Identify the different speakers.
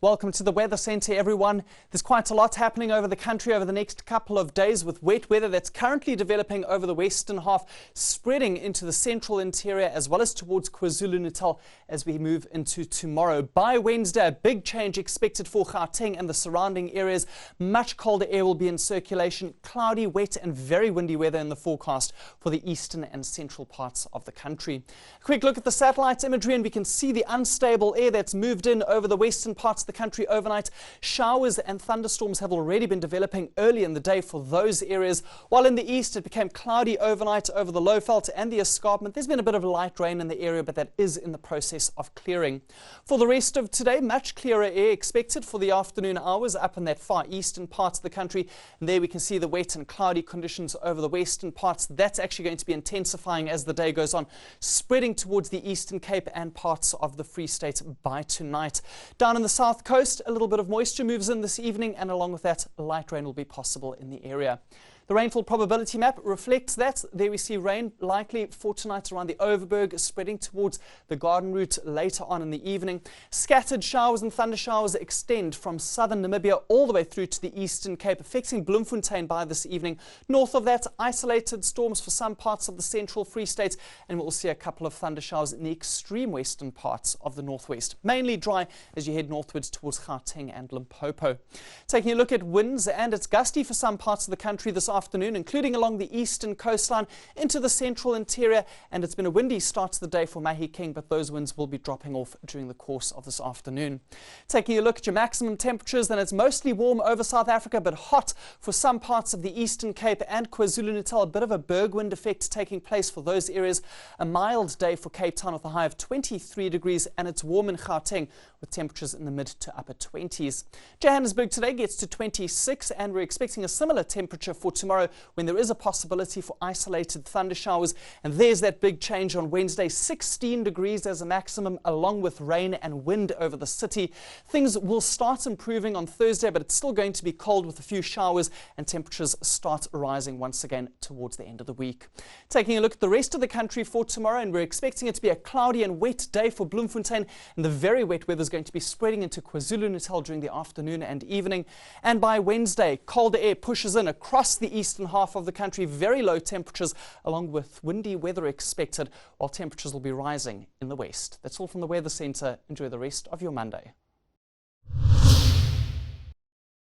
Speaker 1: Welcome to the Weather Centre, everyone. There's quite a lot happening over the country over the next couple of days with wet weather that's currently developing over the western half, spreading into the central interior as well as towards KwaZulu-Natal as we move into tomorrow. By Wednesday, a big change expected for Gauteng and the surrounding areas. Much colder air will be in circulation, cloudy, wet and very windy weather in the forecast for the eastern and central parts of the country. A quick look at the satellite imagery and we can see the unstable air that's moved in over the western parts of the country overnight. Showers and thunderstorms have already been developing early in the day for those areas, while in the east it became cloudy overnight over the Lowveld and the escarpment. There's been a bit of light rain in the area, but that is in the process of clearing. For the rest of today, much clearer air expected for the afternoon hours up in that far eastern part of the country. And there we can see the wet and cloudy conditions over the western parts. That's actually going to be intensifying as the day goes on, spreading towards the Eastern Cape and parts of the Free State by tonight. Down in the south coast, a little bit of moisture moves in this evening, and along with that, light rain will be possible in the area. The rainfall probability map reflects that. There we see rain likely for tonight around the Overberg, spreading towards the Garden Route later on in the evening. Scattered showers and thunder showers extend from southern Namibia all the way through to the Eastern Cape, affecting Bloemfontein by this evening. North of that, isolated storms for some parts of the central Free State, and we'll see a couple of thunder showers in the extreme western parts of the northwest. Mainly dry as you head northwards towards Gauteng and Limpopo. Taking a look at winds, and it's gusty for some parts of the country this afternoon, including along the eastern coastline into the central interior, and it's been a windy start to the day for Mahikeng, but those winds will be dropping off during the course of this afternoon. Taking a look at your maximum temperatures, then it's mostly warm over South Africa, but hot for some parts of the Eastern Cape and KwaZulu-Natal. A bit of a bergwind effect taking place for those areas. A mild day for Cape Town with a high of 23 degrees, and it's warm in Gauteng with temperatures in the mid to upper 20s. Johannesburg today gets to 26, and we're expecting a similar temperature for tomorrow, when there is a possibility for isolated thunder showers. And there's that big change on Wednesday, 16 degrees as a maximum, along with rain and wind over the city. Things will start improving on Thursday, but it's still going to be cold with a few showers, and temperatures start rising once again towards the end of the week. Taking a look at the rest of the country for tomorrow, and we're expecting it to be a cloudy and wet day for Bloemfontein, and the very wet weather is going to be spreading into KwaZulu-Natal during the afternoon and evening. And by Wednesday, colder air pushes in across the eastern half of the country. Very low temperatures along with windy weather expected, while temperatures will be rising in the west. That's all from the Weather Centre. Enjoy the rest of your Monday.